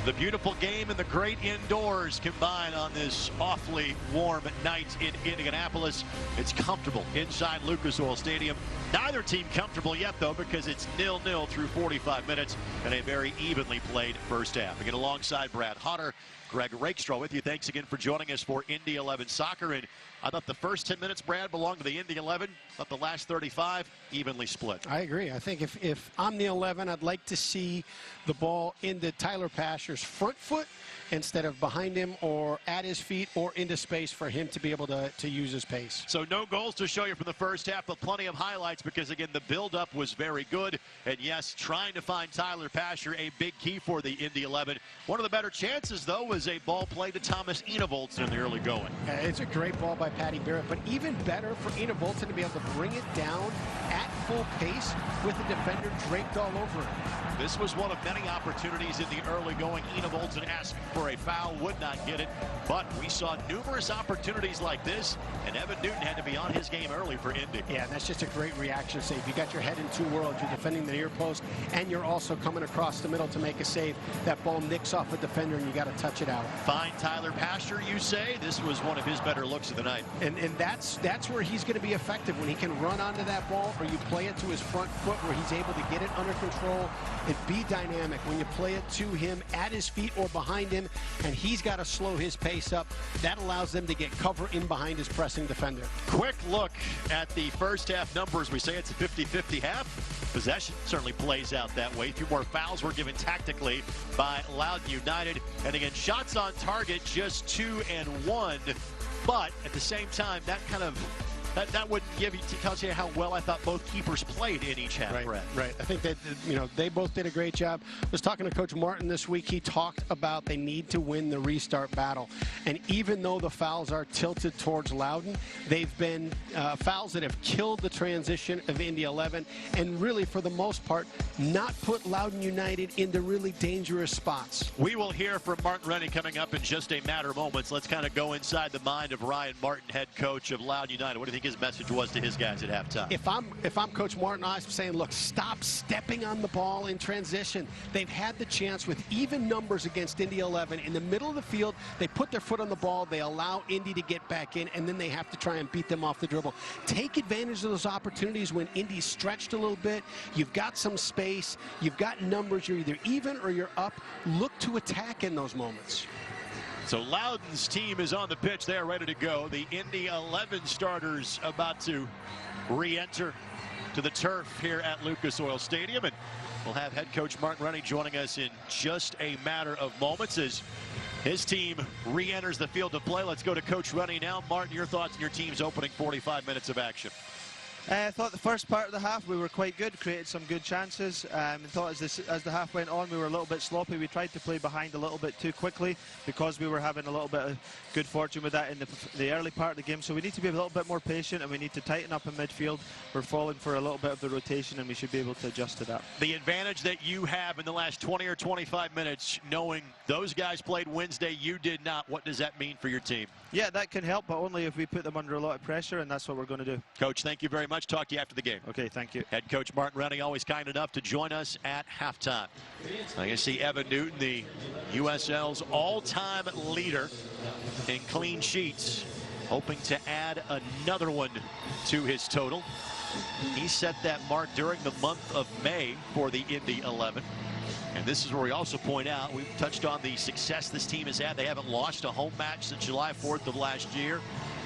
The beautiful game and the great indoors combine on this awfully warm night in Indianapolis. It's comfortable inside Lucas Oil Stadium. Neither team comfortable yet, though, because it's 0-0 through 45 minutes and a very evenly played first half. Again, alongside Brad Hodder, Greg Rakestraw with you. Thanks again for joining us for Indy 11 Soccer. And I thought the first 10 minutes, Brad, belonged to the Indy 11. I thought the last 35 evenly split. I agree. I think if I'm the 11, I'd like to see the ball into Tyler Pasher's front foot instead of behind him or at his feet or into space for him to be able to use his pace. So no goals to show you from the first half, but plenty of highlights because, again, the build-up was very good. And, yes, trying to find Tyler Pasher, a big key for the Indy 11. One of the better chances, though, was a ball play to Thomas Enevoldsen in the early going. It's a great ball by Patty Barrett, but even better for Enevoldsen to be able to bring it down at full pace with the defender draped all over him. This was one of many opportunities in the early going. Enevoldsen asking for a foul, would not get it, but we saw numerous opportunities like this, and Evan Newton had to be on his game early for Indy. Yeah, that's just a great reaction save. You got your head in two worlds. You're defending the near post, and you're also coming across the middle to make a save. That ball nicks off a defender, and you got to touch it out. Find Tyler Pasher, you say? This was one of his better looks of the night. And that's where he's going to be effective, when he can run onto that ball, or you play it to his front foot where he's able to get it under control and be dynamic. When you play it to him at his feet or behind him, and he's got to slow his pace up, that allows them to get cover in behind his pressing defender. Quick look at the first half numbers. We say it's a 50-50 half. Possession certainly plays out that way. A few more fouls were given tactically by Loudon United. And again, shots on target, just 2 and 1. But at the same time, that kind of that would tells you how well I thought both keepers played in each half. Right. I think that, they both did a great job. I was talking to Coach Martin this week. He talked about they need to win the restart battle. And even though the fouls are tilted towards Loudon, they've been fouls that have killed the transition of Indy 11 and really, for the most part, not put Loudon United into really dangerous spots. We will hear from Martin Rennie coming up in just a matter of moments. Let's kind of go inside the mind of Ryan Martin, head coach of Loudon United. What do you think his message was to his guys at halftime? If I'm Coach Martin, I'm saying, look, stop stepping on the ball in transition. They've had the chance with even numbers against Indy 11 in the middle of the field. They put their foot on the ball. They allow Indy to get back in, and then they have to try and beat them off the dribble. Take advantage of those opportunities when Indy's stretched a little bit. You've got some space. You've got numbers. You're either even or you're up. Look to attack in those moments. So Loudon's team is on the pitch. They are ready to go. The Indy 11 starters about to re-enter to the turf here at Lucas Oil Stadium. And we'll have head coach Martin Rennie joining us in just a matter of moments as his team re-enters the field of play. Let's go to Coach Rennie now. Martin, your thoughts on your team's opening 45 minutes of action. I thought the first part of the half we were quite good, created some good chances. I thought as the half went on we were a little bit sloppy. We tried to play behind a little bit too quickly because we were having a little bit of good fortune with that in the early part of the game. So we need to be a little bit more patient and we need to tighten up in midfield. We're falling for a little bit of the rotation and we should be able to adjust to that. The advantage that you have in the last 20 or 25 minutes, knowing those guys played Wednesday, you did not, what does that mean for your team? Yeah, that can help, but only if we put them under a lot of pressure, and that's what we're going to do. Coach, thank you very much. Talk to you after the game. Okay, thank you. Head coach Martin Rennie, always kind enough to join us at halftime. I can see Evan Newton, the USL's all-time leader in clean sheets, hoping to add another one to his total. He set that mark during the month of May for the Indy 11. And this is where we also point out, we've touched on the success this team has had. They haven't lost a home match since July 4th of last year.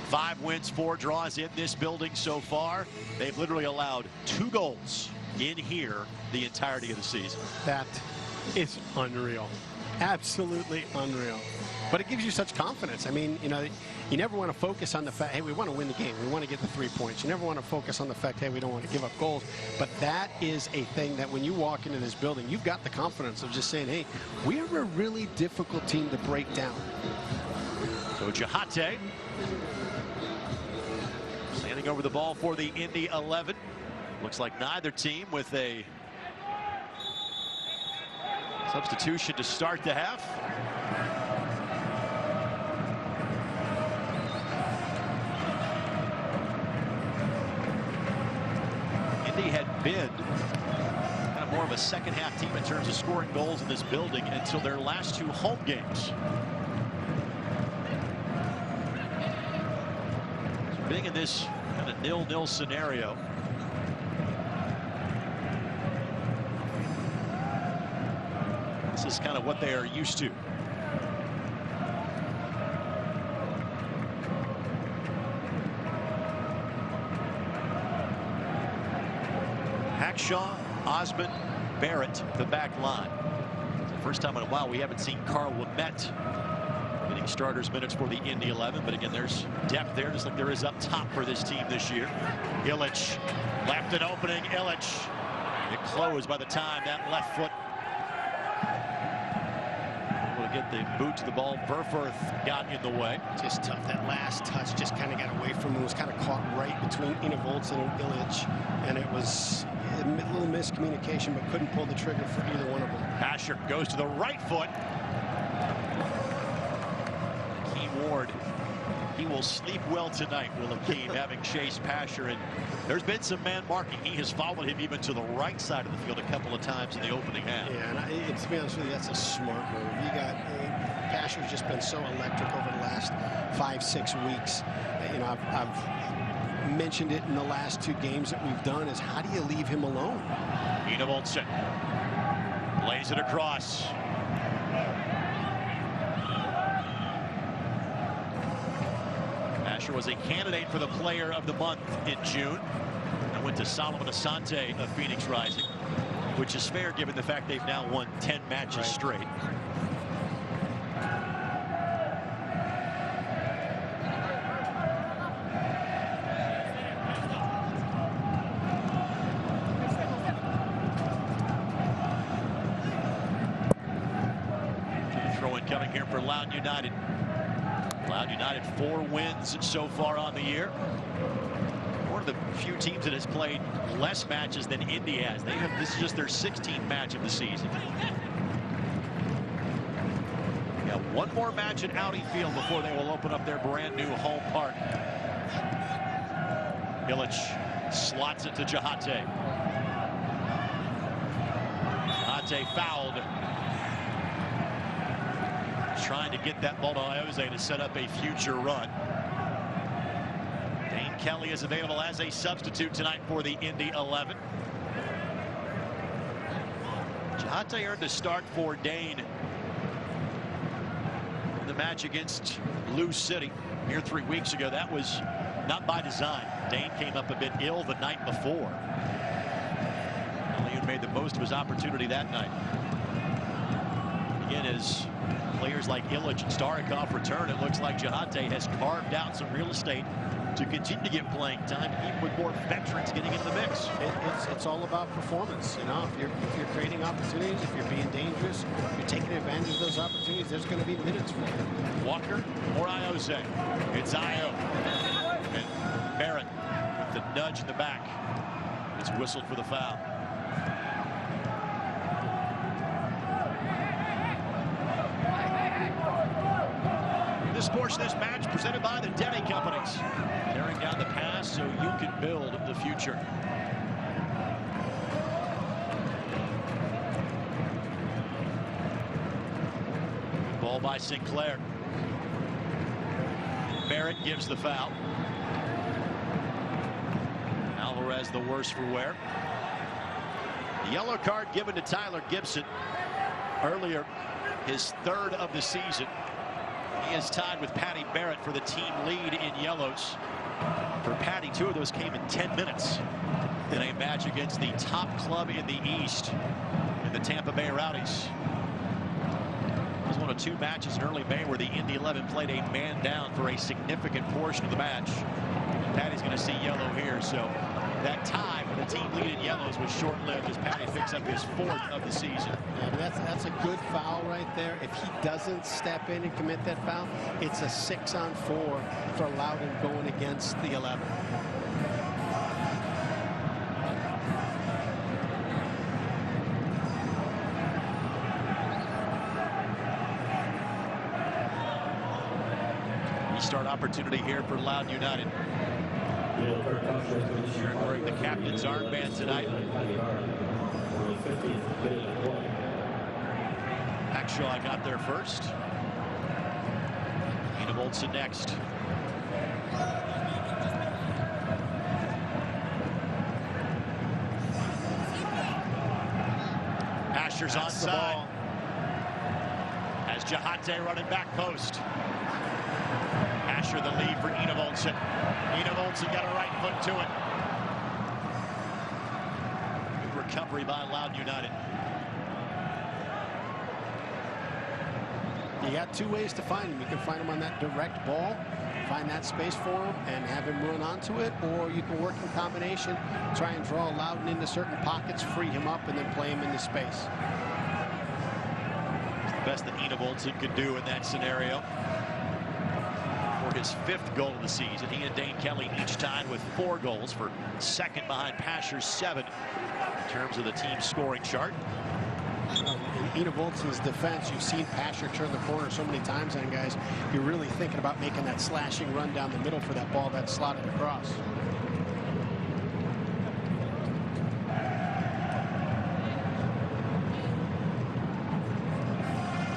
5 wins, 4 draws in this building so far. They've literally allowed 2 goals in here the entirety of the season. That is unreal. Absolutely unreal. But it gives you such confidence. I mean, you never want to focus on the fact, hey, we want to win the game. We want to get the 3 points. You never want to focus on the fact, hey, we don't want to give up goals. But that is a thing that when you walk into this building, you've got the confidence of just saying, hey, we're a really difficult team to break down. So Jahate standing over the ball for the Indy 11. Looks like neither team with a substitution to start the half. Indy had been kind of more of a second-half team in terms of scoring goals in this building until their last 2 home games. So being in this kind of 0-0 scenario, this is kind of what they are used to. Hackshaw, Osmond, Barrett, the back line. It's the first time in a while we haven't seen Carl Ouimet getting starters minutes for the Indy 11. But again, there's depth there, just like there is up top for this team this year. Illich left an opening. Illich, it closed by the time that left foot will get the boot to the ball. Burforth got in the way. Just tough. That last touch just kind of got away from him. It was kind of caught right between Innevoltz and Illich, and it was a little miscommunication, but couldn't pull the trigger for either one of them. Asher goes to the right foot. Keem Ward, he will sleep well tonight, Will Keem, having chased Pasher. And there's been some man marking. He has followed him even to the right side of the field a couple of times in the opening half. Yeah, and to be honest with you, that's a smart move. You got Pasher's just been so electric over the last 5-6 weeks. You know, I've mentioned it in the last 2 games that we've done, is how do you leave him alone? Innevoltz lays it across. Asher was a candidate for the player of the month in June and went to Solomon Asante of Phoenix Rising, which is fair given the fact they've now won 10 matches straight. Coming here for Loudon United. Loudon United 4 wins so far on the year. One of the few teams that has played less matches than Indy has. This is just their 16th match of the season. They got 1 more match at Audi Field before they will open up their brand new home park. Illich slots it to Jahate. Jahate fouled. Trying to get that ball to Iose to set up a future run. Dane Kelly is available as a substitute tonight for the Indy 11. Jahate earned a start for Dane in the match against Lou City here 3 weeks ago. That was not by design. Dane came up a bit ill the night before. Leon made the most of his opportunity that night. Again, as players like Illich and Starikov return, it looks like Jahate has carved out some real estate to continue to get playing time, even with more veterans getting into the mix. It's all about performance. You know, if you're creating opportunities, if you're being dangerous, if you're taking advantage of those opportunities, there's going to be minutes for you. Walker or Iose? It's Io. And Barrett with the nudge in the back. It's whistled for the foul. This portion of this match presented by the Denny Companies. Tearing down the past so you can build the future. Ball by Sinclair. Barrett gives the foul. Alvarez the worse for wear. The yellow card given to Tyler Gibson earlier, his 3rd of the season. He is tied with Patty Barrett for the team lead in yellows. For Patty, 2 of those came in 10 minutes in a match against the top club in the East, in the Tampa Bay Rowdies. It was one of 2 matches in early May where the Indy 11 played a man down for a significant portion of the match. And Patty's going to see yellow here, so that tie for the team lead in yellows was short-lived as Patty picks up his 4th of the season. Yeah, that's a good foul right there. If he doesn't step in and commit that foul, it's a 6-on-4 for Loudon going against the 11. Restart opportunity here for Loudon United. Wearing the captain's armband tonight. Bagshaw got there first. Olsen next. Asher's onside. As Jahate running back post. Asher the lead for Olsen. Olsen got a right foot to it. Good recovery by Loudon United. You got two ways to find him. You can find him on that direct ball, find that space for him, and have him run onto it, or you can work in combination, try and draw Loudon into certain pockets, free him up, and then play him into space. It's the best that Olsen could do in that scenario. For his 5th goal of the season, he and Dane Kelly each tied with 4 goals for second behind Pasher's 7 in terms of the team scoring chart. In Olsen's defense, you've seen Pasher turn the corner so many times, and guys, you're really thinking about making that slashing run down the middle for that ball that's slotted across.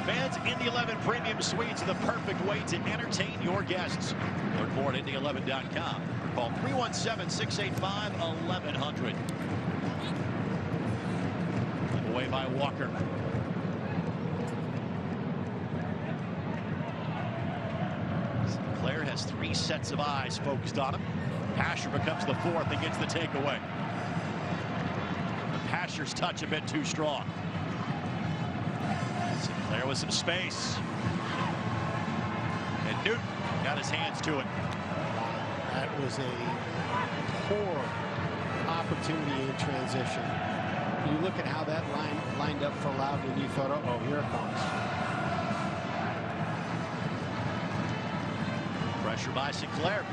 Fans, Indy 11 Premium Suites are the perfect way to entertain your guests. Learn more at Indy11.com. Call 317-685-1100. Away by Walker. Sinclair has 3 sets of eyes focused on him. Pasher becomes the 4th and gets the takeaway. Pasher's touch a bit too strong. Sinclair with some space. And Newton got his hands to it. That was a poor opportunity in transition. You look at how that line lined up for Loudon, and you thought, oh, here it comes. Pressure by Sinclair.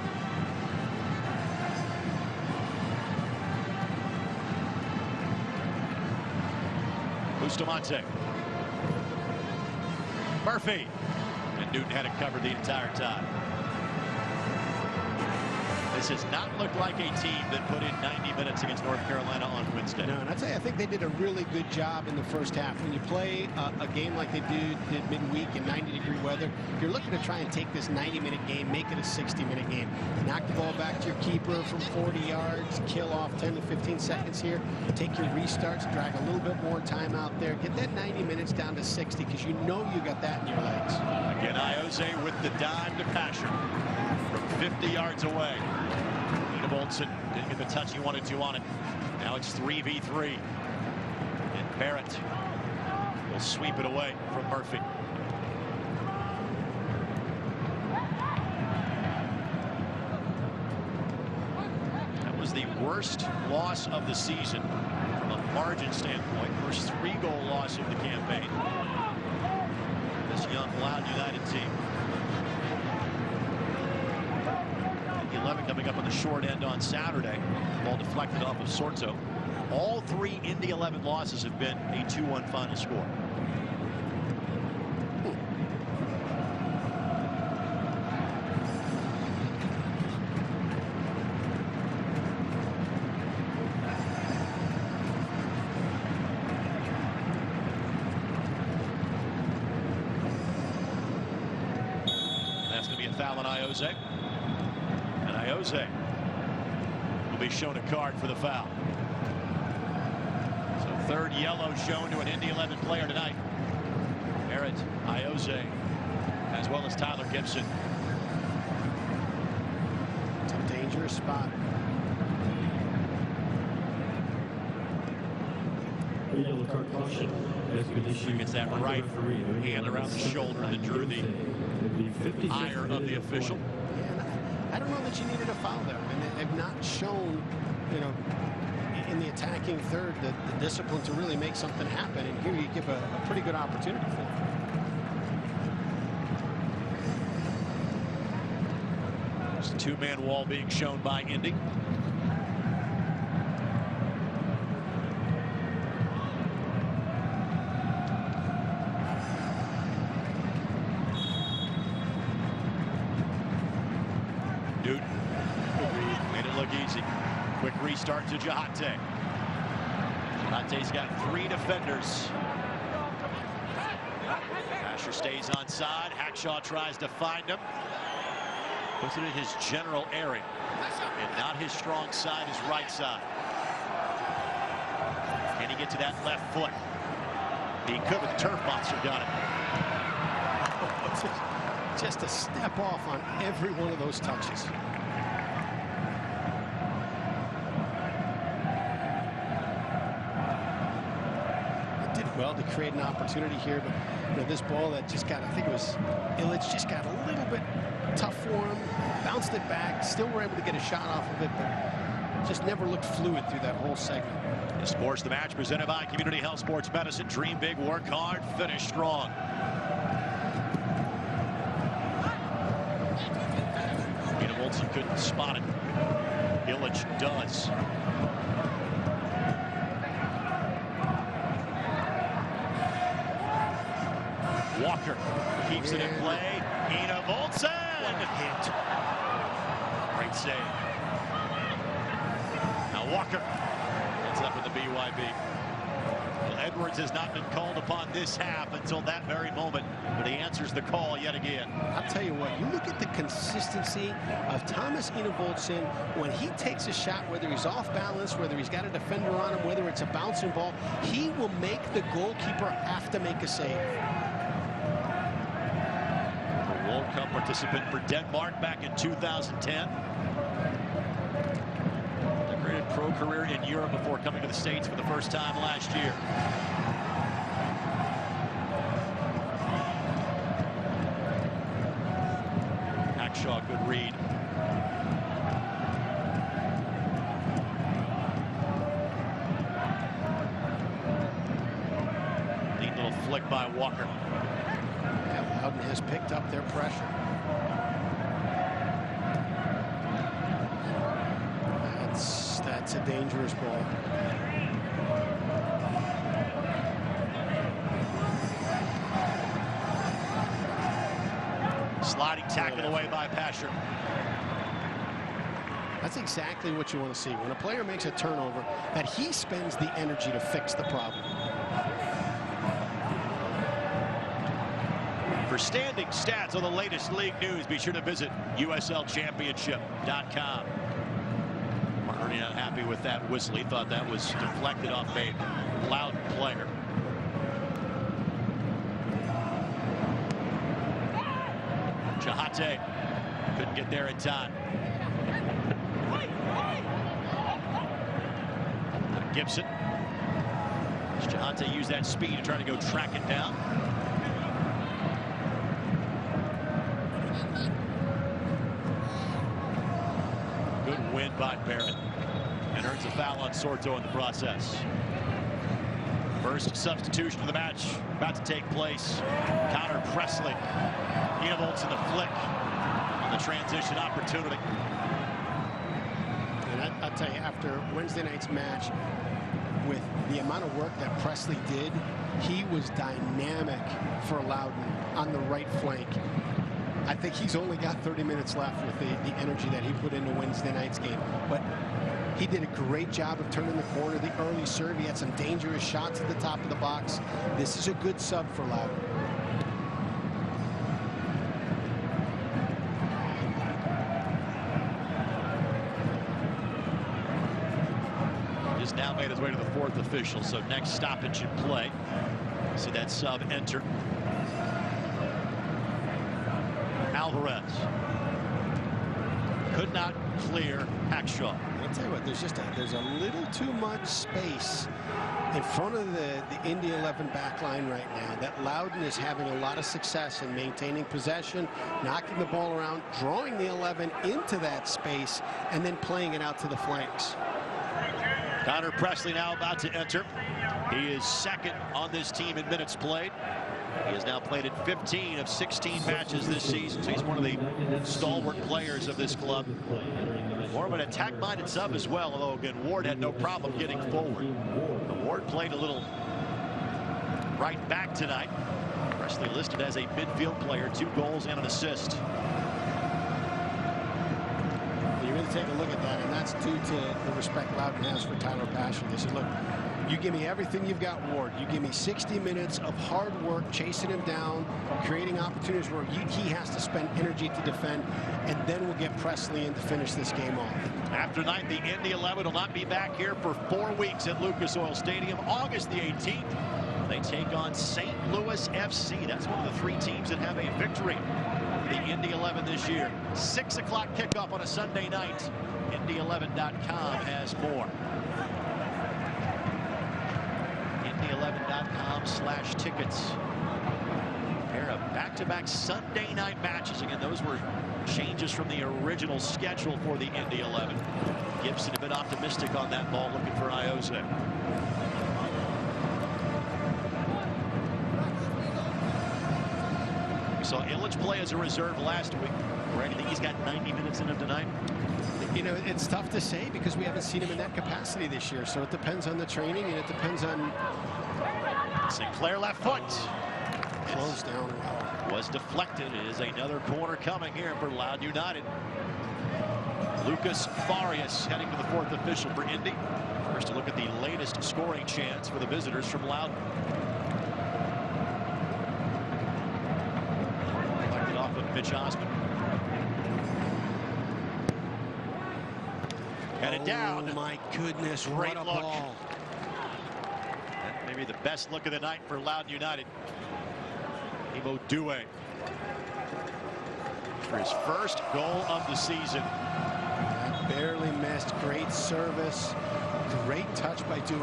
Bustamante. Murphy. And Newton had it covered the entire time. This has not looked like a team that put in 90 minutes against North Carolina on Wednesday. No, and I'd say I think they did a really good job in the first half. When you play a game like they did midweek in 90-degree weather, you're looking to try and take this 90-minute game, make it a 60-minute game. Knock the ball back to your keeper from 40 yards, kill off 10 to 15 seconds here, take your restarts, drag a little bit more time out there, get that 90 minutes down to 60 because you know you got that in your legs. Again, Iose with the dime to Pasher from 50 yards away. Olsen didn't get the touch he wanted to on it. Now it's 3v3. And Barrett will sweep it away from Murphy. That was the worst loss of the season from a margin standpoint. First 3-goal loss of the campaign. This young Loudon United team. 11 coming up on the short end on Saturday. Ball deflected off of Sorto. All 3 Indy 11 losses have been a 2-1 final score. That's going to be a foul on Iose. Iose will be shown a card for the foul. So 3rd yellow shown to an Indy 11 player tonight. Barrett, Iose, as well as Tyler Gibson. It's a dangerous spot. Yellow card caution. Gets that right hand around the shoulder that drew the ire of the official. I don't know that you needed a foul there. I mean, they've not shown, you know, in the attacking third the discipline to really make something happen. And here you give a pretty good opportunity for them. There's a 2-man wall being shown by Indy. Newton made it look easy. Quick restart to Jahate. Jahate's got 3 defenders. Asher stays onside. Hackshaw tries to find him. Puts it in his general area. And not his strong side, his right side. Can he get to that left foot? He could with the turf monster done it. Just a step off on every one of those touches. Well to create an opportunity here, but you know, this ball that just got, I think it was Illich, just got a little bit tough for him, bounced it back, still were able to get a shot off of it, but just never looked fluid through that whole segment. The Sports the Match presented by Community Health Sports Medicine. Dream big, work hard, finish strong. Peter Wilson couldn't spot it. Illich does. Walker keeps it in play. Ina Voltsen. What a hit. Great save. Now Walker ends up with the BYB. Well, Edwards has not been called upon this half until that very moment, but he answers the call yet again. I'll tell you what, you look at the consistency of Thomas Enevoldsen when he takes a shot, whether he's off balance, whether he's got a defender on him, whether it's a bouncing ball, he will make the goalkeeper have to make a save. World Cup participant for Denmark back in 2010. Decorated pro career in Europe before coming to the States for the first time last year. Hackshaw, good read. Neat little flick by Walker. Loudon has picked up their pressure. That's a dangerous ball. Sliding tackle away by Pasher. That's exactly what you want to see. When a player makes a turnover, that he spends the energy to fix the problem. For standing stats on the latest league news, be sure to visit USLChampionship.com. Martin not happy with that whistle. He thought that was deflected off a Loudon player. Chahate couldn't get there in time. Gibson. Chahate used that speed to try to go track it down. Good win by Barrett, and earns a foul on Sorto in the process. First substitution of the match about to take place. Connor Presley. Enevoldsen the flick on the transition opportunity. And I'll tell you, after Wednesday night's match, with the amount of work that Presley did, he was dynamic for Loudon on the right flank. I think he's only got 30 minutes left with the energy that he put into Wednesday night's game. But he did a great job of turning the corner, the early serve. He had some dangerous shots at the top of the box. This is a good sub for Loudon. Just now made his way to the fourth official, so next stoppage in play. See that sub enter. Alvarez could not clear Hackshaw. I'll tell you what, there's a little too much space in front of the Indy 11 back line right now that Loudon is having a lot of success in maintaining possession, knocking the ball around, drawing the 11 into that space, and then playing it out to the flanks. Connor Presley now about to enter. He is second on this team in minutes played. He has now played in 15 of 16 matches this season, so he's one of the stalwart players of this club. More of an attack-minded sub as well, although again Ward had no problem getting forward. Ward played a little right back tonight. Presley listed as a midfield player, 2 goals and an assist. You really take a look at that, and that's due to the respect Loudon has for Tyler Pasher. They said, look, You give me everything you've got, Ward. You give me 60 minutes of hard work, chasing him down, creating opportunities where he has to spend energy to defend, and then we'll get Presley in to finish this game off. After tonight, the Indy 11 will not be back here for 4 weeks at Lucas Oil Stadium. August the 18th, they take on St. Louis FC. That's one of the 3 teams that have a victory for the Indy 11 this year. 6 o'clock kickoff on a Sunday night. Indy11.com has more. Indy11.com/tickets. Pair of back-to-back Sunday night matches. Again, those were changes from the original schedule for the Indy 11. Gibson a bit optimistic on that ball, looking for Iose. We saw Illich play as a reserve last week. Right, I think he's got 90 minutes in him tonight. You know, it's tough to say because we haven't seen him in that capacity this year. So it depends on the training, and it depends on Sinclair left foot. Closed down well. Was deflected. It is another corner coming here for Loudon United. Lucas Farias heading to the 4th official for Indy. First, a look at the latest scoring chance for the visitors from Loudon. Deflected off of Mitch Osmond. Headed down. Oh my goodness, Great what a look. ball. That may be the best look of the night for Loudon United. Imo Due for his first goal of the season. That barely missed. Great service. Great touch by Due.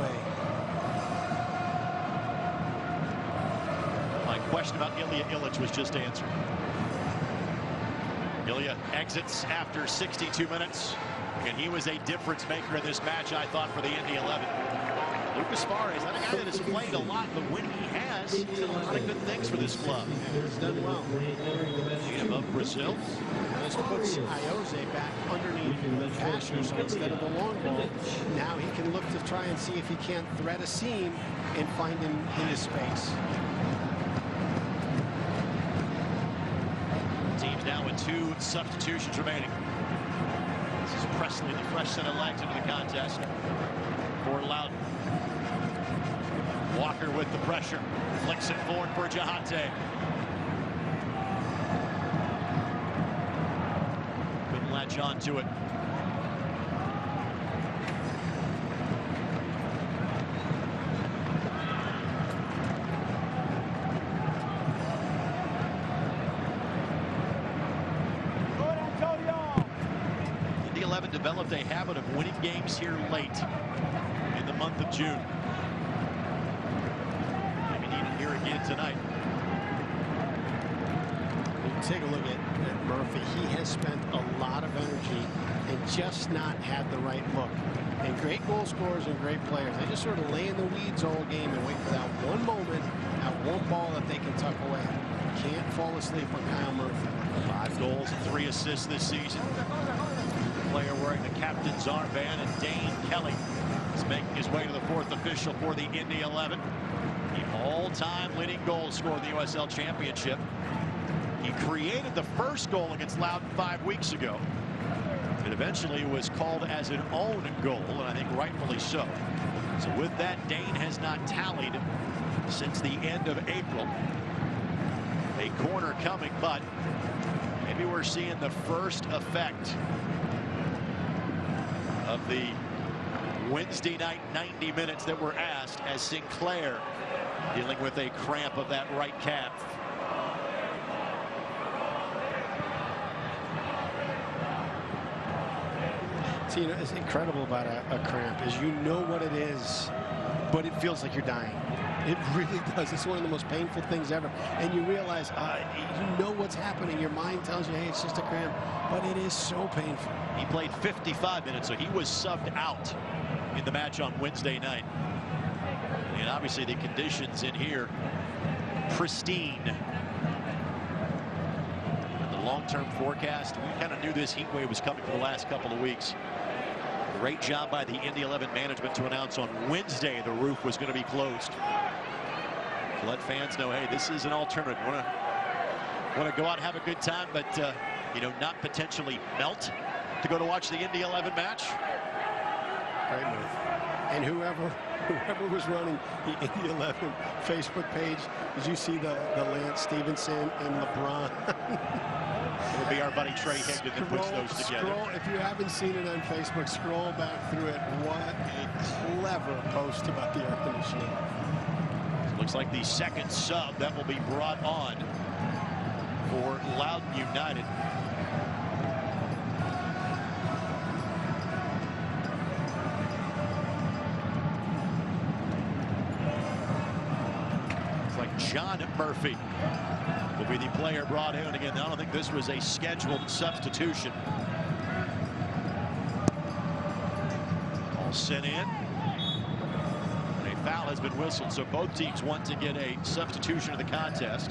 My question about Ilya Illich was just answered. Ilya exits after 62 minutes, and he was a difference maker in this match, I thought, for the Indy 11. Lucas Farias, that a guy that has played a lot, but when he has, he's done a lot of good things for this club. He's done well. Above Brazil. This puts Iose back underneath the Pashers instead of the long ball. Now he can look to try and see if he can't thread a seam and find him in his space. Team's now with 2 substitutions remaining. This is Presley, the fresh set of legs into the contest for Loudon. Walker with the pressure, flicks it forward for Jahate. Couldn't latch on to it. Indy 11 developed a habit of winning games here late in the month of June. Here again tonight. Take a look at Murphy. He has spent a lot of energy and just not had the right look. And great goal scorers and great players, they just sort of lay in the weeds all game and wait for that one moment, that one ball that they can tuck away. Can't fall asleep on Kyle Murphy. 5 goals and 3 assists this season. Player wearing the captain's armband, and Dane Kelly is making his way to the 4th official for the Indy 11. The all-time leading goal scorer in the USL Championship. He created the first goal against Loudon 5 weeks ago. It eventually was called as an own goal, and I think rightfully so. So with that, Dane has not tallied since the end of April. A corner coming, but maybe we're seeing the first effect of the Wednesday night 90 minutes that were asked, as Sinclair dealing with a cramp of that right calf. So, you know, it's incredible about a cramp is you know what it is, but it feels like you're dying. It really does. It's one of the most painful things ever. And you realize, you know what's happening. Your mind tells you, hey, it's just a cramp, but it is so painful. He played 55 minutes, so he was subbed out in the match on Wednesday night. And obviously the conditions in here, pristine. The long-term forecast, we kind of knew this heat wave was coming for the last couple of weeks. Great job by the Indy 11 management to announce on Wednesday the roof was going to be closed. To let fans know, hey, this is an alternative. Want to go out and have a good time, but you know, not potentially melt to go to watch the Indy 11 match. Great move. And whoever was running the Indy 11 Facebook page, did you see the Lance Stevenson and LeBron? It'll be our buddy Trey Higdon that puts those together. If you haven't seen it on Facebook, scroll back through it. What a clever post about the air conditioning. Looks like the second sub that will be brought on for Loudon United. It's like John Murphy will be the player brought in. Again, I don't think this was a scheduled substitution. All sent in. A foul has been whistled, so both teams want to get a substitution of the contest.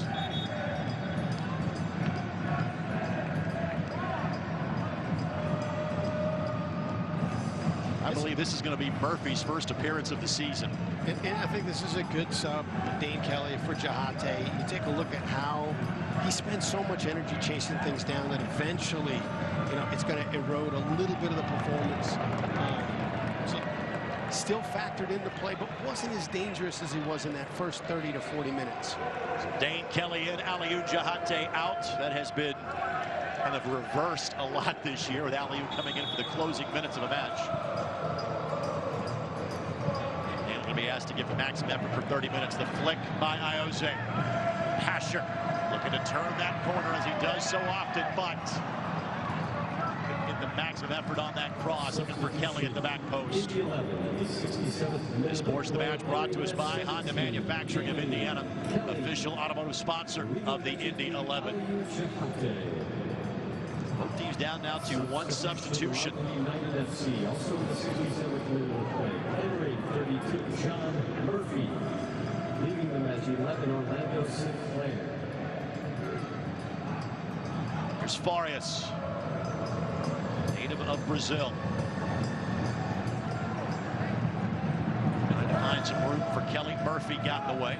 I believe this is going to be Murphy's first appearance of the season. And I think this is a good sub, Dane Kelly for Jahate. You take a look at how he spends so much energy chasing things down that eventually, you know, it's going to erode a little bit of the performance. So still factored into play, but wasn't as dangerous as he was in that first 30 to 40 minutes. So Dane Kelly in, Aliou Jahate out. That has been kind of reversed a lot this year, with Aliou coming in for the closing minutes of a match. And will be asked to give the maximum effort for 30 minutes. The flick by Ioze. Hasher looking to turn that corner as he does so often, but couldn't get the maximum effort on that cross. Looking for Kelly at the back post. This portion of the match brought to us by Honda Manufacturing of Indiana, official automotive sponsor of the Indy 11. Both teams down now to one substitution. John Murphy, leaving them as 11, Orlando Sinclair. Here's Farias, native of Brazil. Trying to find some room for Kelly. Murphy got in the way.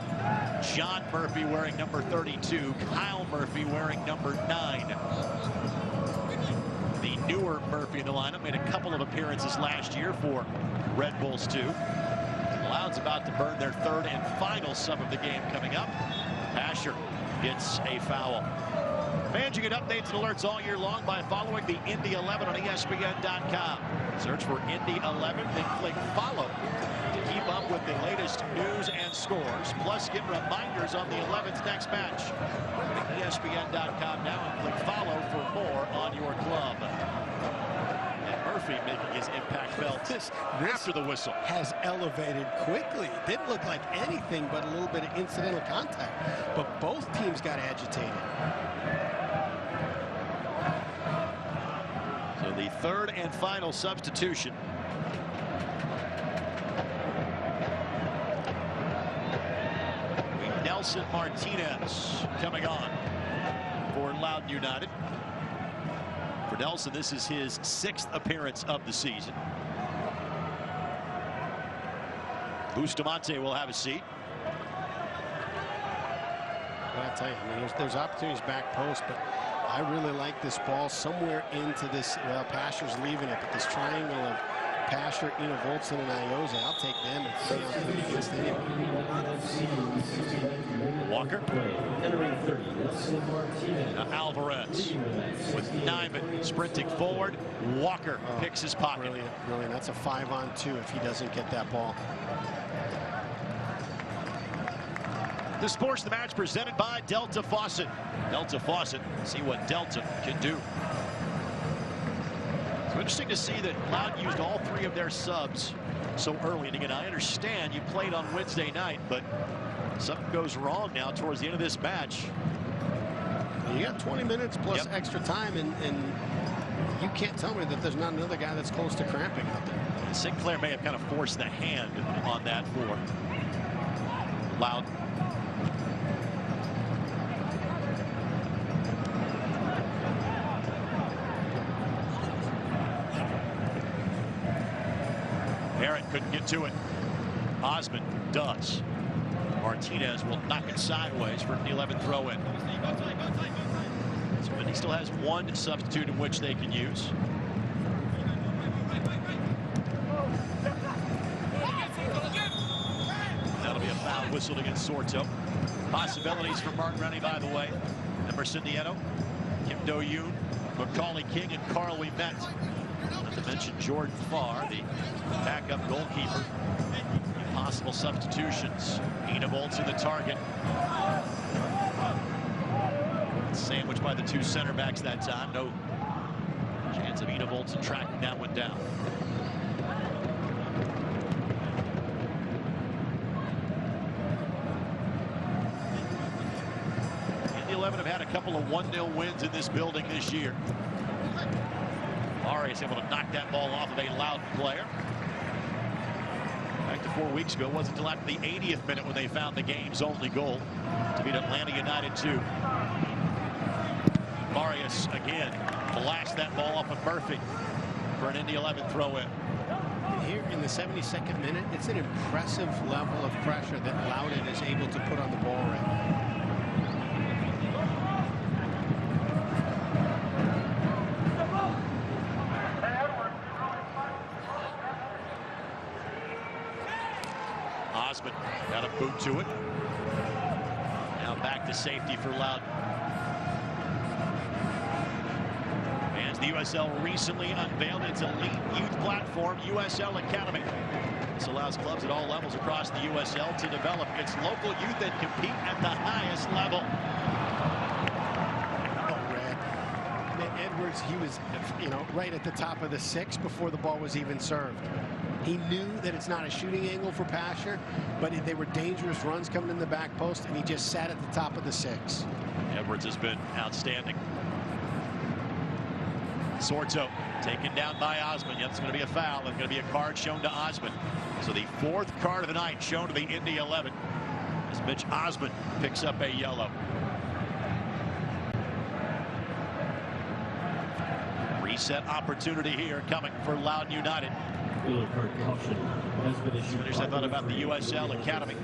John Murphy wearing number 32. Kyle Murphy wearing number 9. The newer Murphy in the lineup made a couple of appearances last year for Red Bulls too. Loudon's about to burn their third and final sub of the game coming up. Asher gets a foul. Fans, you get updates and alerts all year long by following the Indy 11 on ESPN.com. Search for Indy 11, then click follow to keep up with the latest news and scores. Plus, get reminders on the 11's next match. ESPN.com now and click follow for more on your club. And Murphy making his impact felt after the whistle. Has elevated quickly. Didn't look like anything but a little bit of incidental contact. But both teams got agitated. So the third and final substitution. Nelson Martinez coming on for Loudon United. For Nelson, this is his 6th appearance of the season. Bustamante will have a seat. Well, I tell you, I mean, there's opportunities back post, but I really like this ball somewhere into this. Well, Pasher's leaving it, but this triangle of Pasher, Voltson, and Ioze, I'll take them and stay on 30 against anyone. Walker. Alvarez with Nyman sprinting forward. Walker picks his pocket. Brilliant, brilliant. That's a 5-on-2 if he doesn't get that ball. The sports of the match presented by Delta Faucet. Delta Faucet, see what Delta can do. So interesting to see that Loudon used all 3 of their subs so early. And again, I understand you played on Wednesday night, but something goes wrong now towards the end of this match. You got 20 minutes plus extra time, and you can't tell me that there's not another guy that's close to cramping out there. And Sinclair may have kind of forced the hand on that for Loudon. Barrett couldn't get to it. Osmond does. Martinez will knock it sideways for the 11th throw-in. So Indy still has 1 substitute in which they can use. timeout whistled against Sorto. Possibilities for Mark Rennie, by the way. Emerson Nieto, Kim Do-yoon, Macaulay King, and Carl Ouimet. Not to mention Jordan Farr, the backup goalkeeper. Possible substitutions. Enevolt's in the target. Sandwiched by the two center backs that time. No chance of Enevolt's tracking that one down. Indy 11 have had a couple of 1-0 wins in this building this year. Ari is able to knock that ball off of a Loudon player. Back to 4 weeks ago, it wasn't until after the 80th minute when they found the game's only goal to beat Atlanta United 2. Marius again blasts that ball off of Murphy for an Indy 11 throw-in. Here in the 72nd minute, it's an impressive level of pressure that Loudon is able to put on the ball right now. Osmond got a boot to it. Now back to safety for Loudon. As the USL recently unveiled its elite youth platform, USL Academy. This allows clubs at all levels across the USL to develop its local youth and compete at the highest level. Edwards, he was, right at the top of the 6 before the ball was even served. He knew that it's not a shooting angle for Pasher, but they were dangerous runs coming in the back post, and he just sat at the top of the 6. Edwards has been outstanding. Sorto taken down by Osmond. Yep, it's going to be a foul. It's going to be a card shown to Osmond. So the 4th card of the night shown to the Indy 11 as Mitch Osmond picks up a yellow. Reset opportunity here coming for Loudon United. Finish, I thought about the USL Academy.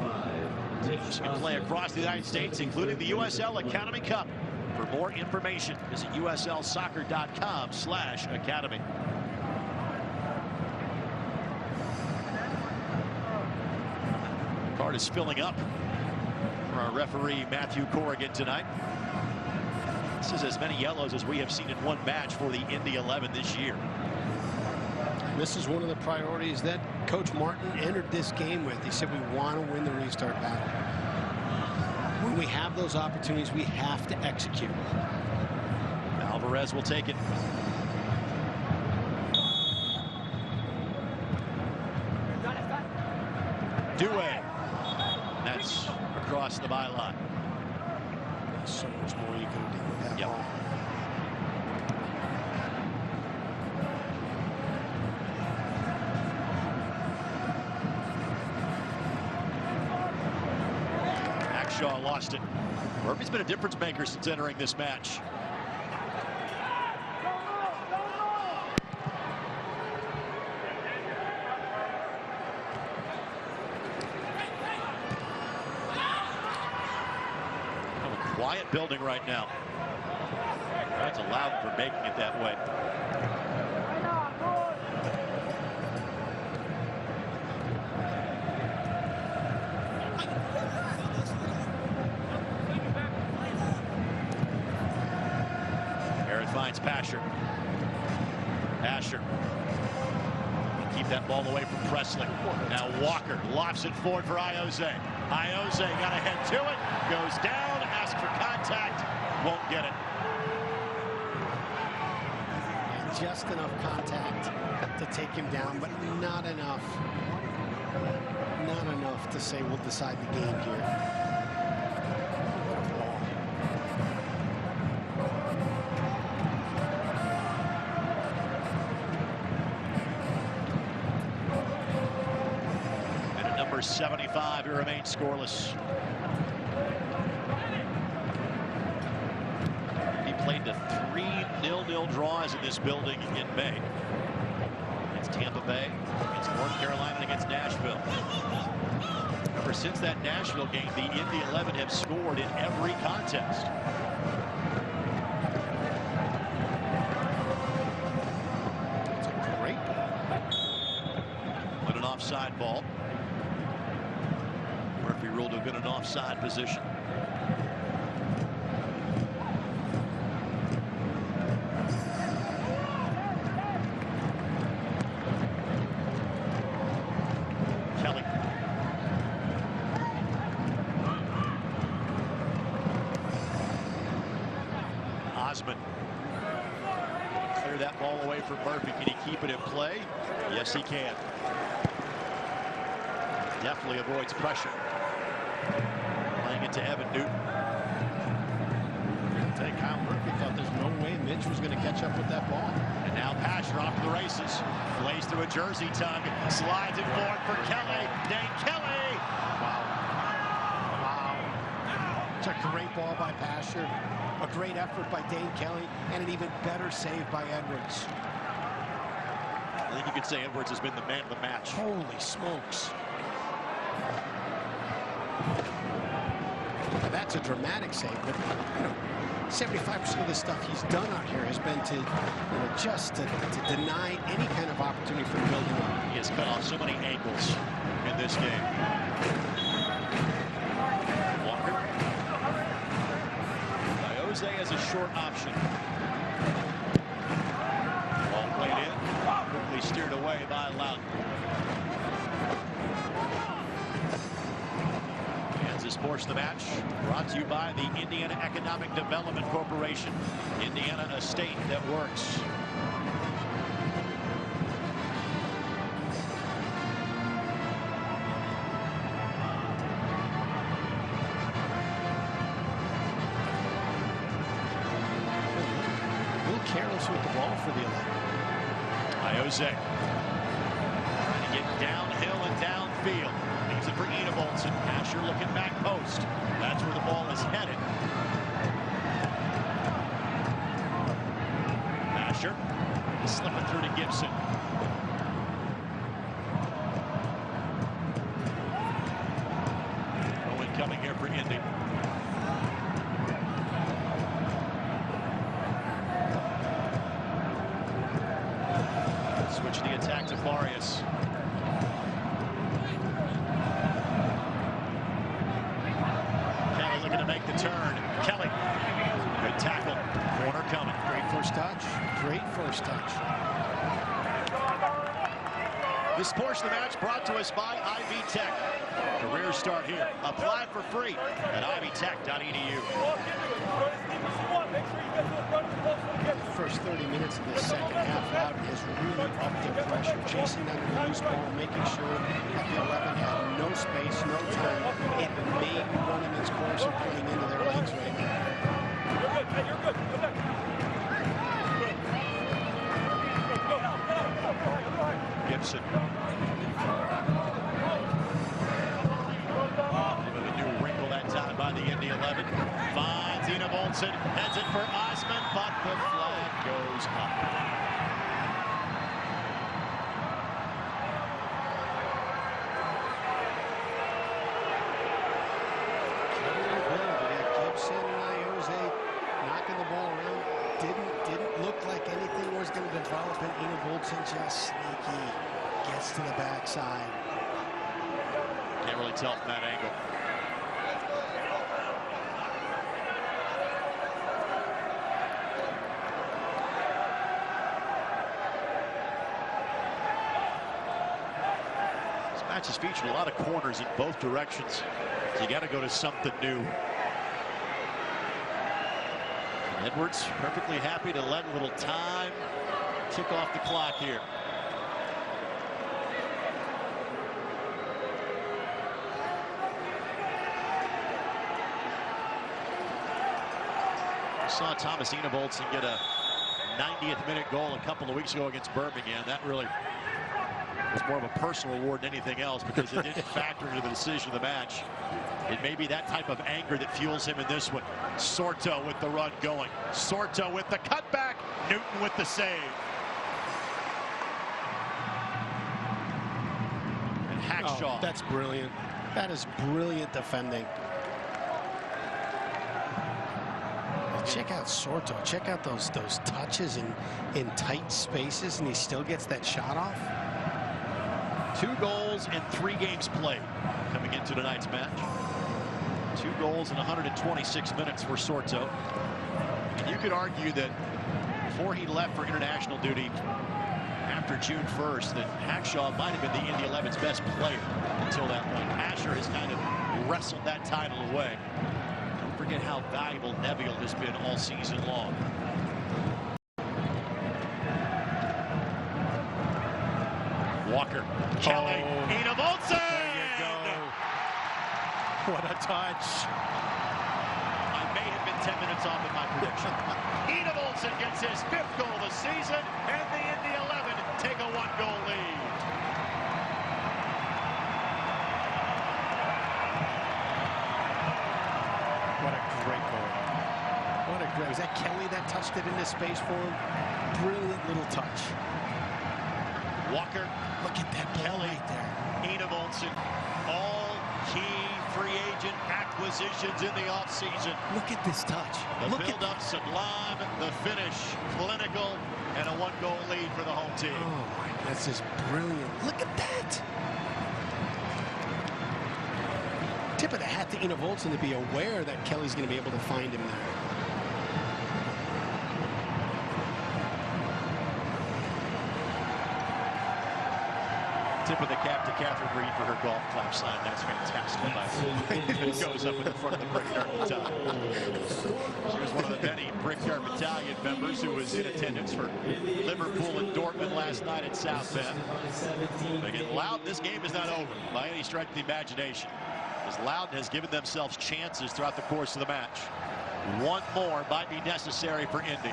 Teams can play across the United States, including the USL Academy Cup. For more information, visit uslsoccer.com/academy. Card is filling up for our referee Matthew Corrigan tonight. This is as many yellows as we have seen in one match for the Indy 11 this year. This is one of the priorities that Coach Martin entered this game with. He said we want to win the restart battle. When we have those opportunities, we have to execute. Alvarez will take it. Dewey. That's across the byline. So much more you can do with that ball. Shaw lost it. Murphy's been a difference maker since entering this match. Kind of a quiet building right now. That's allowed for making it that way. Finds Pasher. Keep that ball away from Presley. Now Walker lofts it forward for Iose. Iose got a head to it. Goes down. Asks for contact. Won't get it. And just enough contact to take him down, but not enough. Not enough to say we'll decide the game here. Number 75, who remains scoreless. He played the 3 0-0 draws in this building in May. Against Tampa Bay, against North Carolina, and against Nashville. Ever since that Nashville game, the Indy 11 have scored in every contest. It's a great ball. With an offside ball. Murphy ruled it have been an offside position. Kelly. Osman. Clear that ball away from Murphy. Can he keep it in play? Yes, he can. Definitely avoids pressure. Playing it to Evan Newton. Kyle Murphy thought there's no way Mitch was going to catch up with that ball. And now Pasher off to the races. Plays through a jersey tug. Slides it forward for Kelly. Dane Kelly. Wow. Wow. It's a great ball by Pasher. A great effort by Dane Kelly. And an even better save by Edwards. I think you could say Edwards has been the man of the match. Holy smokes. Now that's a dramatic save, but 75% of the stuff he's done out here has been to just to deny any kind of opportunity for building up. He has cut off so many angles in this game. Walker. Jose has a short option. Ball played in, quickly steered away by Loudon. Kansas Sports the Match, brought to you by the Indiana Economic Development Corporation. Indiana, a state that works. Careless with the ball for the 11. Jose trying to get downhill and downfield. Leaves it for Enevoldsen. Asher looking back post. That's where the ball is headed. Asher slipping through to Gibson. Owen coming here for Indy. Switch the attack to Farias. Kelly looking to make the turn. Kelly, good tackle. Corner coming. Great first touch. Great first touch. This portion of the match brought to us by Ivy Tech. Career start here. Apply for free at ivytech.edu. First 30 minutes of the second half, Loudon has really upped the pressure, chasing down the loose ball, making sure that the 11 had no space, no time. It may be running its course and playing into their legs right now. Gibson. With a new wrinkle that time by the Indy 11. Finds Enevoldsen, heads it for Osman, but the flag goes up. Gibson and Jose knocking the ball around. Didn't look like anything was going to develop, and Enevoldsen just sneaky gets to the backside. Can't really tell from that angle. This match has featured a lot of corners in both directions. So you got to go to something new. And Edwards perfectly happy to let a little time tick off the clock here. Saw Thomas Enevoldsen get a 90th minute goal a couple of weeks ago against Birmingham. That really was more of a personal reward than anything else, because it didn't factor into the decision of the match. It may be that type of anger that fuels him in this one. Sorto with the run going. Sorto with the cutback. Newton with the save. And Hackshaw. Oh, that's brilliant. That is brilliant defending. Check out Sorto. Check out those touches in tight spaces, and he still gets that shot off. 2 goals in 3 games played coming into tonight's match. 2 goals in 126 minutes for Sorto. And you could argue that before he left for international duty after June 1st, that Hackshaw might have been the Indy 11's best player until that point. Asher has kind of wrestled that title away. Don't forget how valuable Neville has been all season long. Walker, Kelly, Ina Voltsen! There you go. What a touch. I may have been 10 minutes off in my prediction. Ina Voltsen gets his 5th goal of the season, and the Indy 11 take a 1-goal lead. What a great goal. What a great. Was that Kelly that touched it into space for him? Brilliant little touch. Walker, look at that Kelly right there. Ina Voltsen, all key free agent acquisitions in the offseason. Look at this touch. The Look build-up sublime, the finish clinical, and a 1-goal lead for the home team. Oh my, that's just brilliant. Look at that. Tip of the hat to Ina Voltsen to be aware that Kelly's going to be able to find him there. Tip of the cap to Catherine Reed for her golf clap sign. That's fantastic. It goes up in the front of the Brickyard Battalion. She was one of the many Brickyard Battalion members who was in attendance for Liverpool and Dortmund last night at South Bend. Again, Loudon, this game is not over by any stretch of the imagination, as Loudon has given themselves chances throughout the course of the match. One more might be necessary for Indy.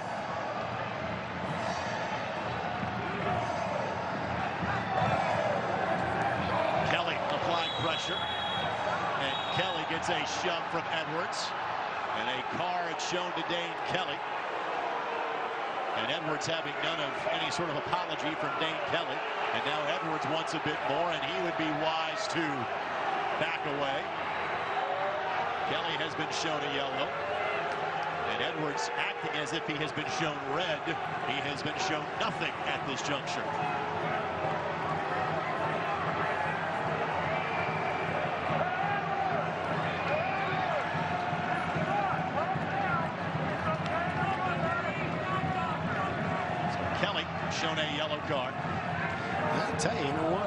Pressure, and Kelly gets a shove from Edwards, and a card shown to Dane Kelly, and Edwards having none of any sort of apology from Dane Kelly, and now Edwards wants a bit more, and he would be wise to back away. Kelly has been shown a yellow, and Edwards acting as if he has been shown red. He has been shown nothing at this juncture. Shown a yellow card. I'll tell you, you know what?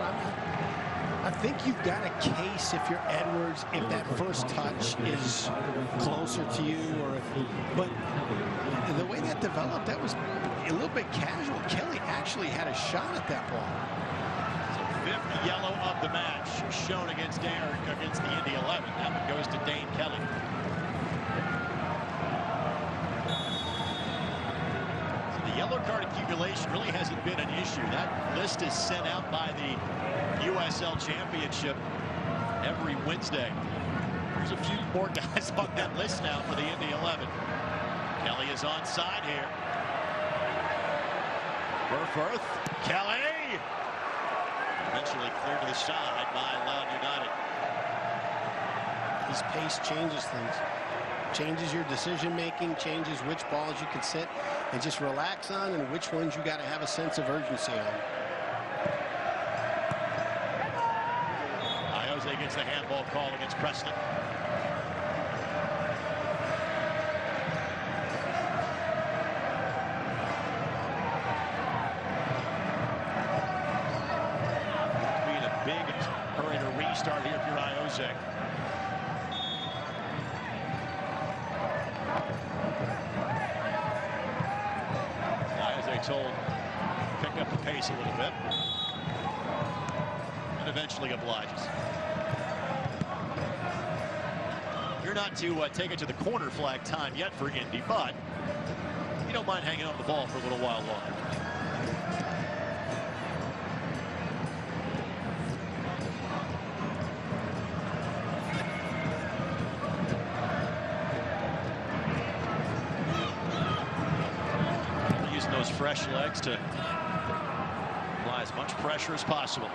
I think you've got a case if you're Edwards, if that first touch is closer to you, or if, but the way that developed, that was a little bit casual. Kelly actually had a shot at that ball. So 5th yellow of the match shown against the Indy 11. That one goes to Dane Kelly. Yellow card accumulation really hasn't been an issue. That list is sent out by the USL Championship every Wednesday. There's a few more guys on that list now for the Indy 11. Kelly is onside here. Burforth, Kelly! Eventually cleared to the side by Loudon United. His pace changes things. Changes your decision making, changes which balls you can sit and just relax on, and which ones you got to have a sense of urgency on. Iose gets the handball call against Preston. Be in a big hurry to restart here if you're Iose. Told pick up the pace a little bit, and eventually obliges. You're not to take it to the corner flag time yet for Indy, but you don't mind hanging on the ball for a little while longer. Those fresh legs to apply as much pressure as possible.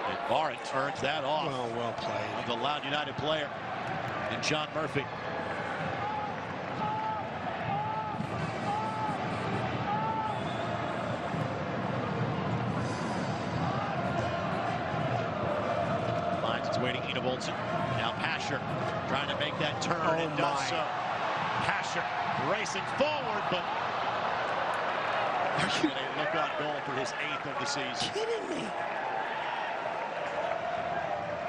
And Barrett turns that off. Well played. Of the Loudon United player, and John Murphy. Gives way to Enevoldsen. Now Pasher trying to make that turn and does so. Pasher racing forward, but and a look on goal for his 8th of the season. Kidding me?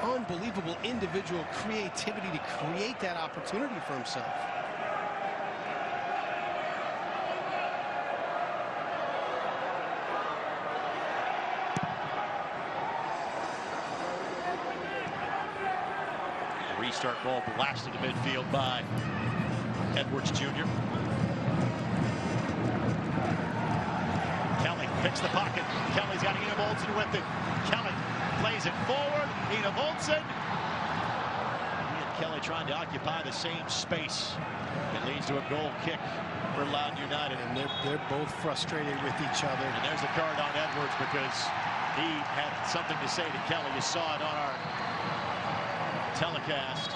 Unbelievable individual creativity to create that opportunity for himself. Restart ball blasted to midfield by Edwards Jr. Kelly picks the pocket. Kelly's got Enevoldsen with it. Kelly plays it forward. Enevoldsen. He and Kelly trying to occupy the same space. It leads to a goal kick for Loudon United. And they're both frustrated with each other. And there's a card on Edwards because he had something to say to Kelly. You saw it on our telecast.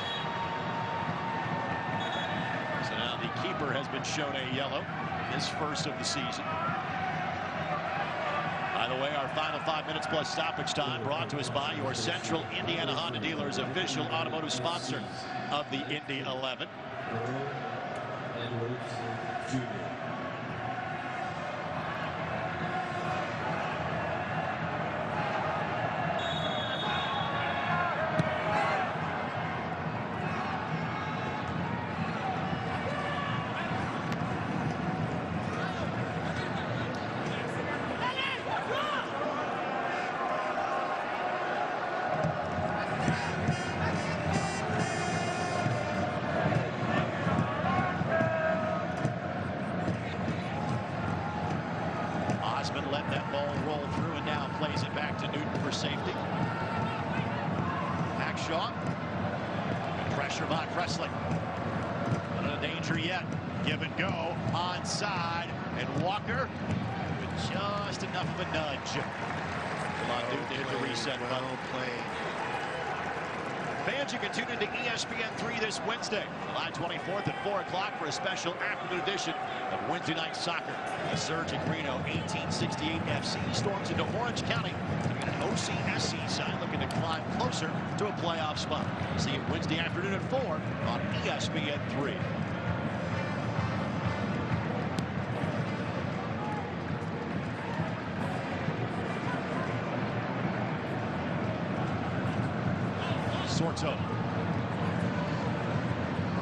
So now the keeper has been shown a yellow, his first of the season. By the way, our final 5 minutes plus stoppage time brought to us by your Central Indiana Honda Dealers, official automotive sponsor of the Indy 11. Edwards Jr. Let that ball roll through and now plays it back to Newton for safety. Hackshaw. Good pressure by Presley. Not in danger yet. Give and go. Onside. And Walker with just enough of a nudge. Newton to hit the reset button. Well played. Fans, you can tune into ESPN3 this Wednesday, July 24th at 4 o'clock for a special afternoon edition of Wednesday Night Soccer. The Surge in Reno 1868 FC storms into Orange County to get an OCSC side looking to climb closer to a playoff spot. See you Wednesday afternoon at 4 on ESPN3.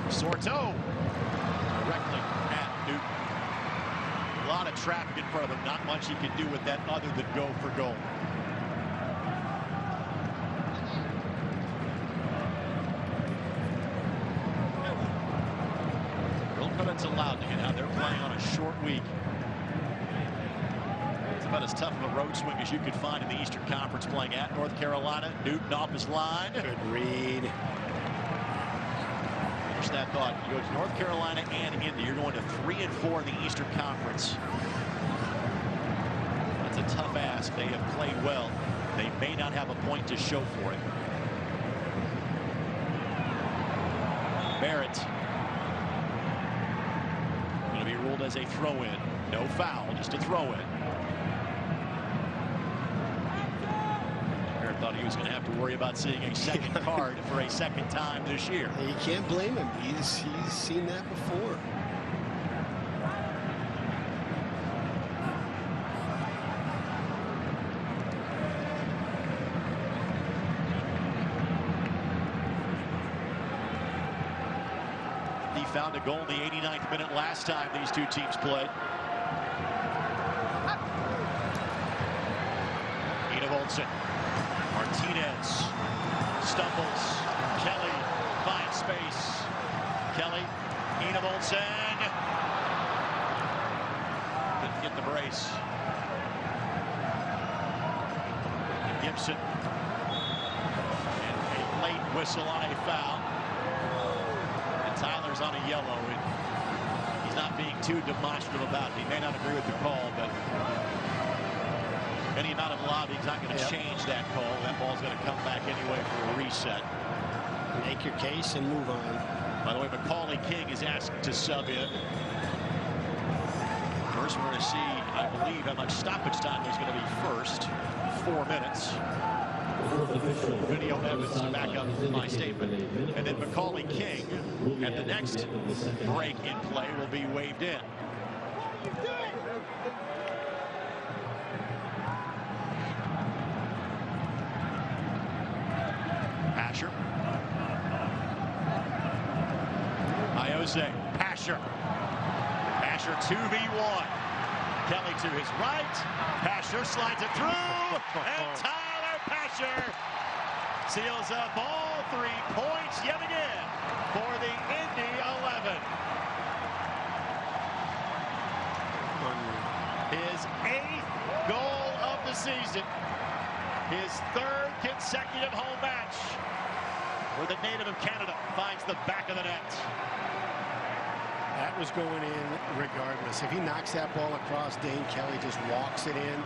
Sorto directly at Newton. A lot of traffic in front of him. Not much he can do with that other than go for goal. Real credit to Loudon again. Now they're playing on a short week. It's about as tough of a road swing as you could find in the Eastern Conference, playing at North Carolina. Newton off his line. Good read. That thought. You go to North Carolina and Indy. You're going to 3 and 4 in the Eastern Conference. That's a tough ask. They have played well. They may not have a point to show for it. Barrett going to be ruled as a throw-in. No foul, just a throw-in. Thought he was going to have to worry about seeing a second card for a second time this year. You can't blame him. He's seen that before. He found a goal in the 89th minute last time these two teams played. Enevoldsen. Martinez stumbles. Kelly finds space. Kelly, Enevoldsen. Couldn't get the brace. Gibson. And a late whistle on a foul. And Tyler's on a yellow. And he's not being too demonstrative about it. He may not agree with the call, but any amount of lobbying's not going to change that call. That ball's going to come back anyway for a reset. Make your case and move on. By the way, Macaulay King is asked to sub in. First, we're going to see, I believe, how much stoppage time there's going to be first. 4 minutes. Video evidence to back up my statement. And then Macaulay King at the next break in play will be waved in. Pasher. Iose. Pasher. Pasher 2v1. Kelly to his right. Pasher slides it through. And Tyler Pasher seals up all 3 points yet again for the Indy 11. His 8th goal of the season. His 3rd consecutive home match, where the native of Canada finds the back of the net. That was going in regardless. If he knocks that ball across, Dane Kelly just walks it in.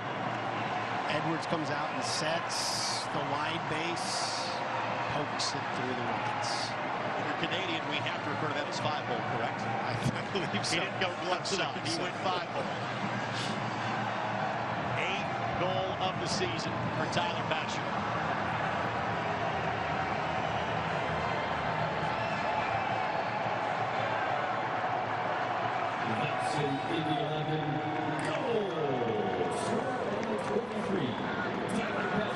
Edwards comes out and sets the wide base, pokes it through the wickets. For Canadian, we have to refer to that as 5-hole, correct? I believe so. He didn't go glove side. He went 5-hole. 8th goal of the season for Tyler Pasher.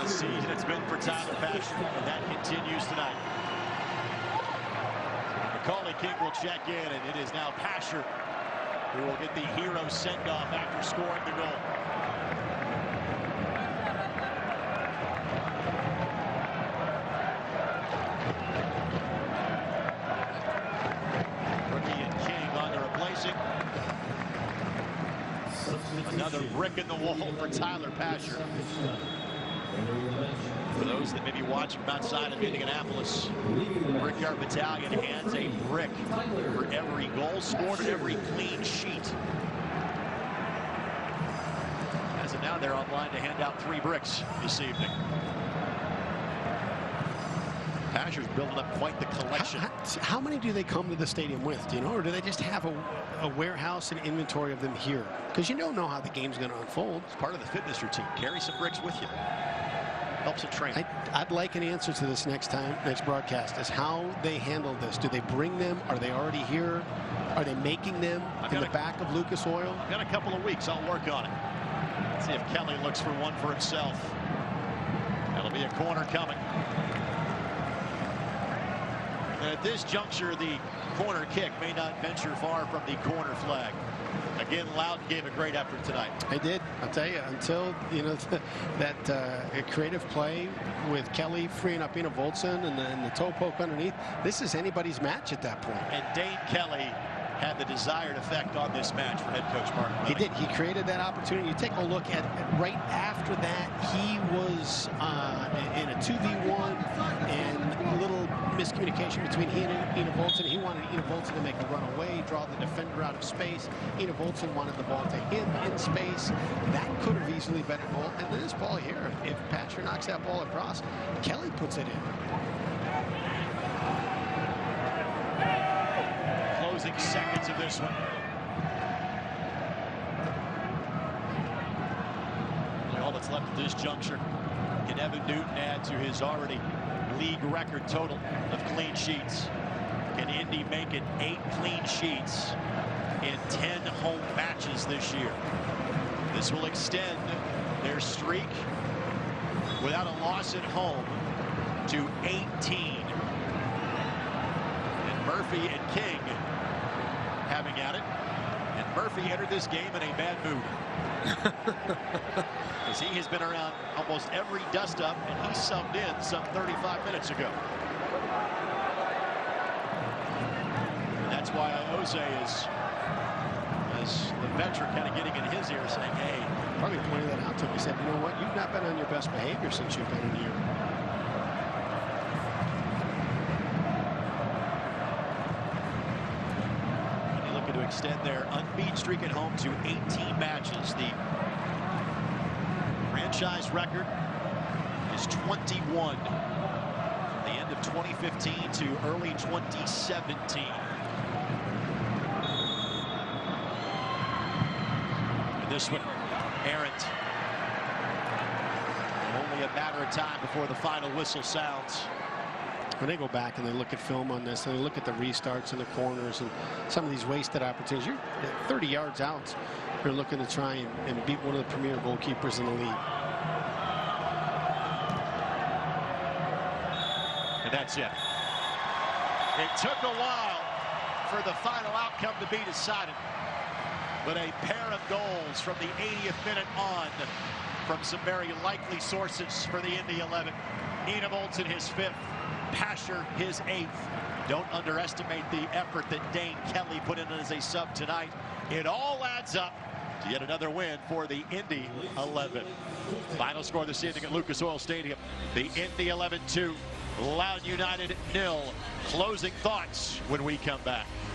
The season it's been for Tyler Pasher, and that continues tonight. Macaulay King will check in, and it is now Pasher who will get the hero send-off after scoring the goal. Rookie and King on the replacing. Another brick in the wall for Tyler Pasher. For those that may be watching from outside of Indianapolis, Brickyard Battalion hands a brick for every goal scored and every clean sheet. As of now, they're online to hand out 3 bricks this evening. Pasher's building up quite the collection. How many do they come to the stadium with, do you know? Or do they just have a warehouse and inventory of them here? Because you don't know how the game's going to unfold. It's part of the fitness routine. Carry some bricks with you. Helps in training. I'd like an answer to this next broadcast, is how they handle this. Do they bring them? Are they already here? Are they making them in the back of Lucas Oil? I've got a couple of weeks. I'll work on it. Let's see if Kelly looks for one for himself. That'll be a corner coming. And at this juncture, the corner kick may not venture far from the corner flag. Again, Loudon gave a great effort tonight. I did. I'll tell you, until that creative play with Kelly freeing up Ina Voltson and then the toe poke underneath, this is anybody's match at that point. And Dane Kelly had the desired effect on this match for head coach Martin. He did. He created that opportunity. You take a look at right after that, he was in a 2v1 and a little miscommunication between he and Ina Voltson. He wanted Ina Voltson to make a run away, draw the defender out of space. Ina Voltson wanted the ball to him in space. That could have easily been a goal. And this ball here, if Pasher knocks that ball across, Kelly puts it in. Closing seconds of this one. All that's left at this juncture. Can Evan Newton add to his already league record total of clean sheets? Can Indy make it 8 clean sheets in 10 home matches this year? This will extend their streak without a loss at home to 18. And Murphy and King having at it. And Murphy entered this game in a bad mood. Because he has been around almost every dust-up, and he subbed in some 35 minutes ago. And that's why Iose is, as the veteran, kind of getting in his ear saying, hey. Probably pointed that out to him. He said, you know what, you've not been on your best behavior since you've been in here. To extend their unbeaten streak at home to 18 matches. The franchise record is 21 from the end of 2015 to early 2017. And this one, Arendt. Only a a matter of time before the final whistle sounds. When they go back and they look at film on this, and they look at the restarts and the corners and some of these wasted opportunities, you're 30 yards out. You're looking to try and beat one of the premier goalkeepers in the league. And that's it. It took a while for the final outcome to be decided, but a pair of goals from the 80th minute on from some very likely sources for the Indy 11. Enebolts in his 5th, Pasher his 8th. Don't underestimate the effort that Dane Kelly put in as a sub tonight. It all adds up to yet another win for the Indy 11. Final score this evening at Lucas Oil Stadium. The Indy 11 2, Loudon United 0. Closing thoughts when we come back.